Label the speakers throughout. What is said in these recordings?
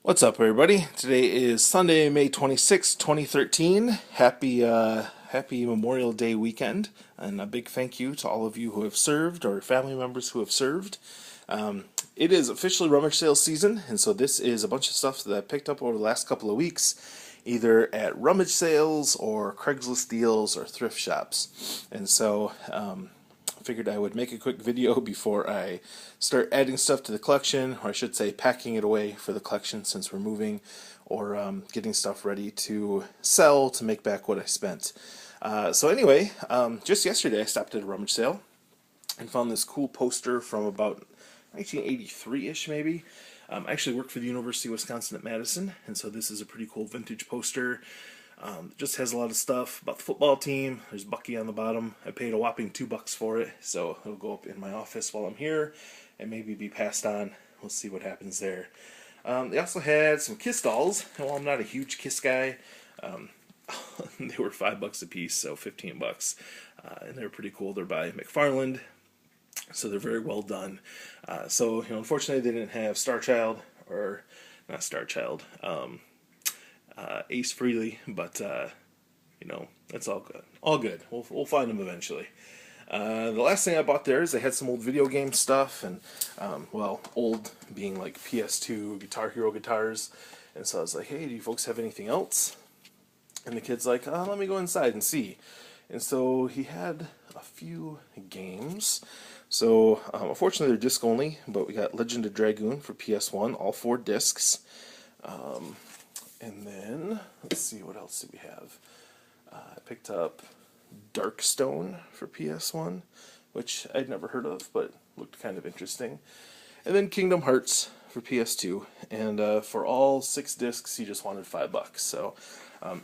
Speaker 1: What's up, everybody? Today is Sunday, May 26th, 2013. Happy Memorial Day weekend, and a big thank you to all of you who have served or family members who have served. It is officially rummage sale season, and so this is a bunch of stuff that I picked up over the last couple of weeks, either at rummage sales or Craigslist deals or thrift shops. And so figured I would make a quick video before I start adding stuff to the collection, or I should say packing it away for the collection since we're moving, or getting stuff ready to sell to make back what I spent. So anyway, just yesterday I stopped at a rummage sale and found this cool poster from about 1983-ish maybe. I actually work for the University of Wisconsin at Madison, and so this is a pretty cool vintage poster. Just has a lot of stuff about the football team. There's Bucky on the bottom. I paid a whopping $2 for it, so it'll go up in my office while I'm here and maybe be passed on. We'll see what happens there. They also had some Kiss dolls. And while I'm not a huge Kiss guy, they were $5 a piece, so $15. And they're pretty cool. They're by McFarland, so they're very well done. Unfortunately, they didn't have Star Child, or not Star Child. Ace Frehley, but that's all good. All good. We'll find them eventually. The last thing I bought there is they had some old video game stuff, and old being like PS2 Guitar Hero guitars. And so I was like, hey, do you folks have anything else? And the kid's like, let me go inside and see. And so he had a few games. So unfortunately they're disc only, but we got Legend of Dragoon for PS1, all 4 discs. And then, let's see, what else do we have? I picked up Darkstone for PS1, which I'd never heard of, but looked kind of interesting. And then Kingdom Hearts for PS2. And for all 6 discs, he just wanted $5. So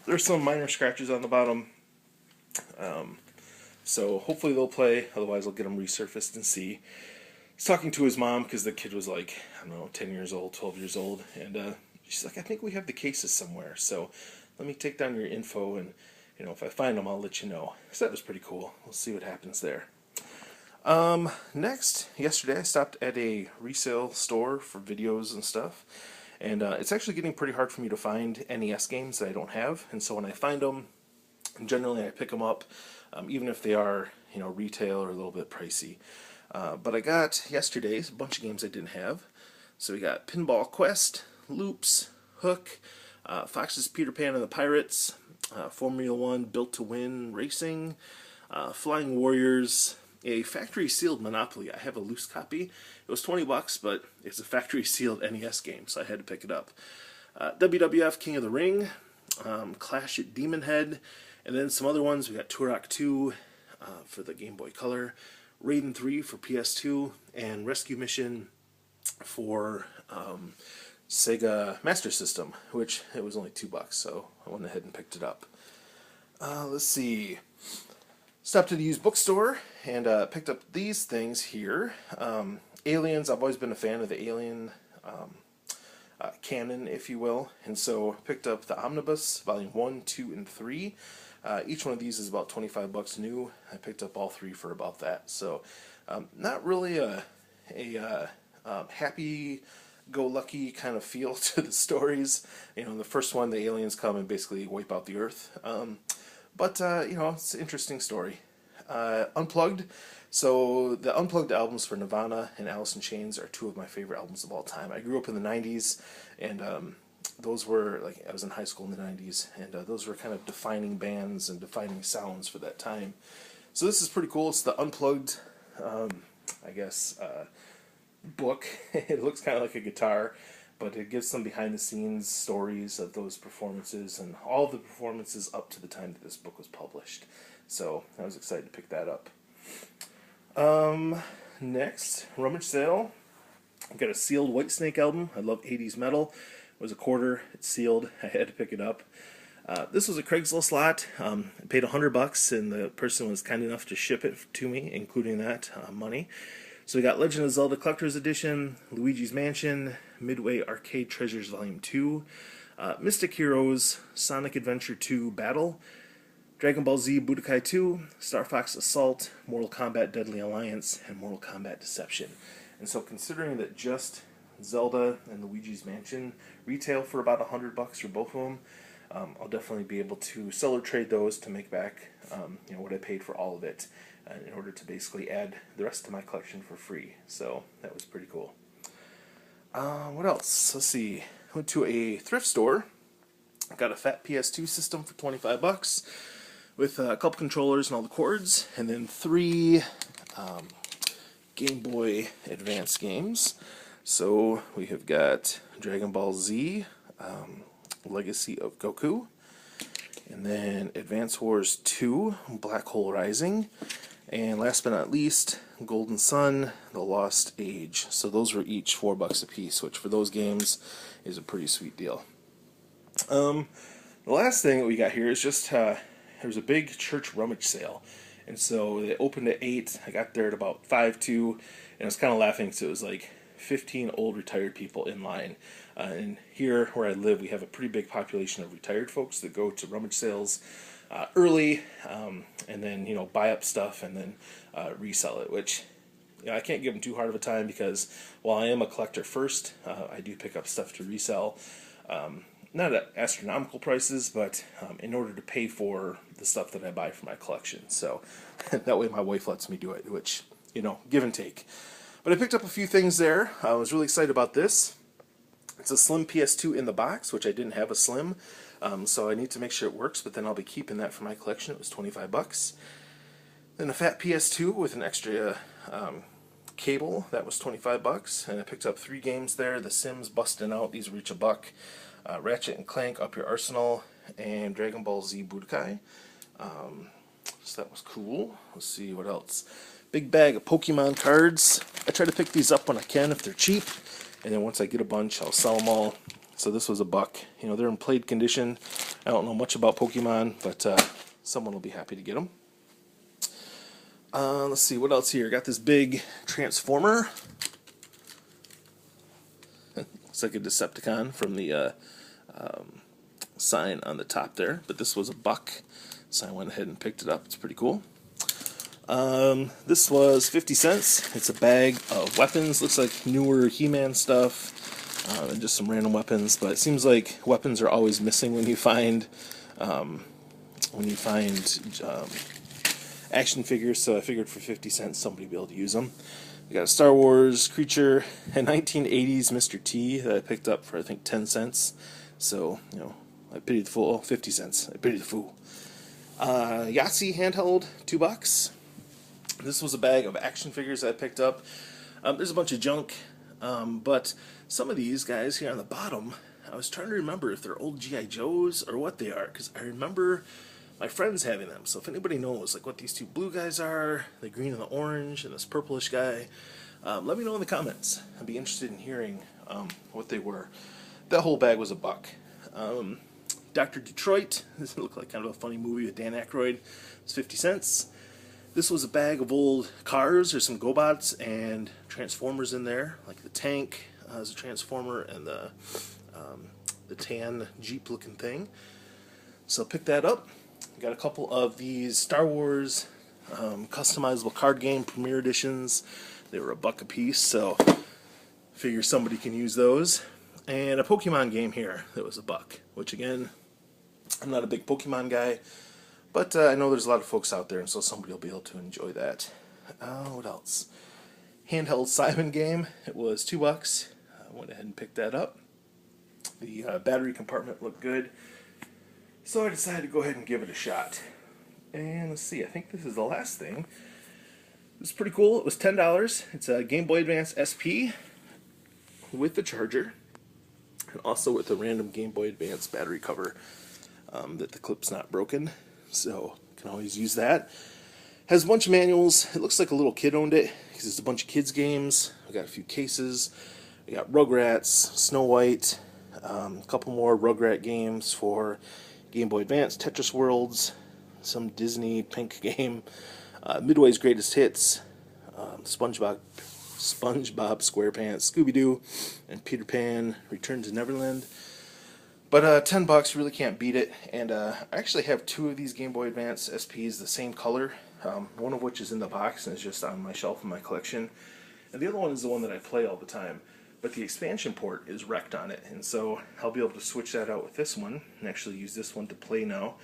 Speaker 1: there's some minor scratches on the bottom. So hopefully they'll play, otherwise I'll get them resurfaced and see. He's talking to his mom, because the kid was like, I don't know, 10 years old, 12 years old, and she's like, I think we have the cases somewhere, so let me take down your info, and if I find them, I'll let you know. So that was pretty cool. We'll see what happens there. Next, yesterday I stopped at a resale store for videos and stuff, and it's actually getting pretty hard for me to find NES games that I don't have, and so when I find them, generally I pick them up, even if they are, retail or a little bit pricey. But I got yesterday a bunch of games I didn't have. So we got Pinball Quest, Loops, Hook, Fox's Peter Pan and the Pirates, Formula One Built to Win Racing, Flying Warriors, a factory sealed Monopoly. I have a loose copy. It was $20, but it's a factory sealed NES game, so I had to pick it up. WWF King of the Ring, Clash at Demon Head, and then some other ones. We got Turok 2 for the Game Boy Color, Raiden 3 for PS2, and Rescue Mission for Sega Master System, which it was only $2, so I went ahead and picked it up. Let's see. Stopped at a used bookstore and picked up these things here. Aliens, I've always been a fan of the Alien canon, if you will, and so picked up the Omnibus, Volume 1, 2, and 3. Each one of these is about $25 new. I picked up all 3 for about that. So not really a happy-go-lucky kind of feel to the stories. In the first one, the aliens come and basically wipe out the Earth. But it's an interesting story. Unplugged. So the Unplugged albums for Nirvana and Alice in Chains are 2 of my favorite albums of all time. I grew up in the 90s, and those were, I was in high school in the 90s, and those were kind of defining bands and defining sounds for that time. So this is pretty cool. It's the Unplugged, book. It looks kind of like a guitar, but it gives some behind-the-scenes stories of those performances and all the performances up to the time that this book was published. So I was excited to pick that up. Next, rummage sale. I got a sealed Whitesnake album. I love 80s metal. It was $0.25. It's sealed. I had to pick it up. This was a Craigslist lot. I paid $100, and the person was kind enough to ship it to me, including that money. So we got Legend of Zelda Collector's Edition, Luigi's Mansion, Midway Arcade Treasures Volume 2, Mystic Heroes, Sonic Adventure 2 Battle, Dragon Ball Z Budokai 2, Star Fox Assault, Mortal Kombat Deadly Alliance, and Mortal Kombat Deception. And so considering that just Zelda and Luigi's Mansion retail for about $100 for both of them. I'll definitely be able to sell or trade those to make back what I paid for all of it in order to basically add the rest of my collection for free. So that was pretty cool. What else? Let's see. Went to a thrift store. Got a fat PS2 system for $25 with a couple controllers and all the cords, and then 3 Game Boy Advance games. So we have got Dragon Ball Z, Legacy of Goku, and then Advance Wars 2, Black Hole Rising, and last but not least, Golden Sun, The Lost Age. So those were each $4 a piece, which for those games is a pretty sweet deal. The last thing that we got here is just there's a big church rummage sale, and so they opened at 8. I got there at about 5:02, and I was kind of laughing. So it was like 15 old retired people in line. And here where I live, we have a pretty big population of retired folks that go to rummage sales early, and then buy up stuff and then resell it. Which I can't give them too hard of a time, because while I am a collector first, I do pick up stuff to resell. Not at astronomical prices, but in order to pay for the stuff that I buy for my collection. So that way my wife lets me do it, which, give and take. But I picked up a few things there. I was really excited about this. It's a slim PS2 in the box, which I didn't have a slim, so I need to make sure it works, but then I'll be keeping that for my collection. It was $25. Then a fat PS2 with an extra cable, that was $25, and I picked up 3 games there. The Sims Bustin' Out, these were each $1. Ratchet and Clank, Up Your Arsenal, and Dragon Ball Z Budokai. So that was cool. Let's see what else. Big bag of Pokemon cards. I try to pick these up when I can if they're cheap, and then once I get a bunch, I'll sell them all. So this was $1. They're in played condition. I don't know much about Pokemon, but someone will be happy to get them. Let's see what else here. Got this big Transformer. Looks like a Decepticon from the sign on the top there, but this was $1, so I went ahead and picked it up. It's pretty cool. This was 50 cents. It's a bag of weapons. Looks like newer He-Man stuff, and just some random weapons. But it seems like weapons are always missing when you find action figures. So I figured for 50 cents somebody would be able to use them. We got a Star Wars creature, a 1980s Mr. T that I picked up for I think 10 cents. So I pity the fool. 50 cents. I pity the fool. Yahtzee handheld, $2. This was a bag of action figures I picked up. There's a bunch of junk, but some of these guys here on the bottom, I was trying to remember if they're old G.I. Joes or what they are, because I remember my friends having them. So if anybody knows what these 2 blue guys are, the green and the orange, and this purplish guy, let me know in the comments. I'd be interested in hearing what they were. That whole bag was $1. Dr. Detroit, this looked like kind of a funny movie with Dan Aykroyd. It's 50 cents. This was a bag of old cars. There's some GoBots and Transformers in there, like the tank as a Transformer and the tan Jeep-looking thing. So pick that up. Got a couple of these Star Wars customizable card game Premier Editions. They were $1 a piece, so figure somebody can use those. And a Pokemon game here that was $1, which again, I'm not a big Pokemon guy, but I know there's a lot of folks out there, and so somebody will be able to enjoy that. What else? Handheld Simon game. It was $2. I went ahead and picked that up. The battery compartment looked good, so I decided to go ahead and give it a shot. And let's see, I think this is the last thing. This is pretty cool. It was $10. It's a Game Boy Advance SP with the charger, and also with a random Game Boy Advance battery cover that the clip's not broken, so you can always use that. Has a bunch of manuals. It looks like a little kid owned it because it's a bunch of kids games. We got a few cases. We got Rugrats, Snow White, a couple more Rugrat games for Game Boy Advance, Tetris Worlds, some Disney Pink game, Midway's Greatest Hits, SpongeBob SquarePants, Scooby-Doo, and Peter Pan Return to Neverland. But $10 really can't beat it. And I actually have 2 of these Game Boy Advance SPs the same color, one of which is in the box and is just on my shelf in my collection, and the other one is the one that I play all the time. but the expansion port is wrecked on it, and so I'll be able to switch that out with this one and actually use this one to play now,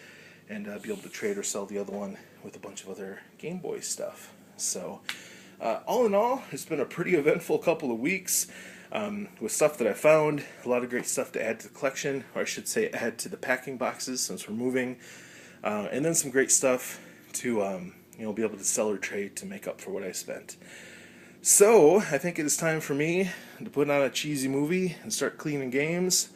Speaker 1: and be able to trade or sell the other one with a bunch of other Game Boy stuff. So all in all, it's been a pretty eventful couple of weeks with stuff that I found, a lot of great stuff to add to the collection, or I should say add to the packing boxes since we're moving, and then some great stuff to be able to sell or trade to make up for what I spent. So I think it is time for me to put on a cheesy movie and start cleaning games.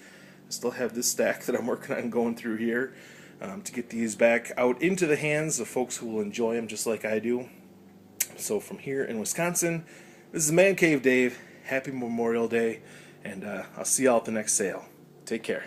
Speaker 1: I still have this stack that I'm working on going through here to get these back out into the hands of folks who will enjoy them just like I do. So from here in Wisconsin, this is Mancave Dave. Happy Memorial Day, and I'll see y'all at the next sale. Take care.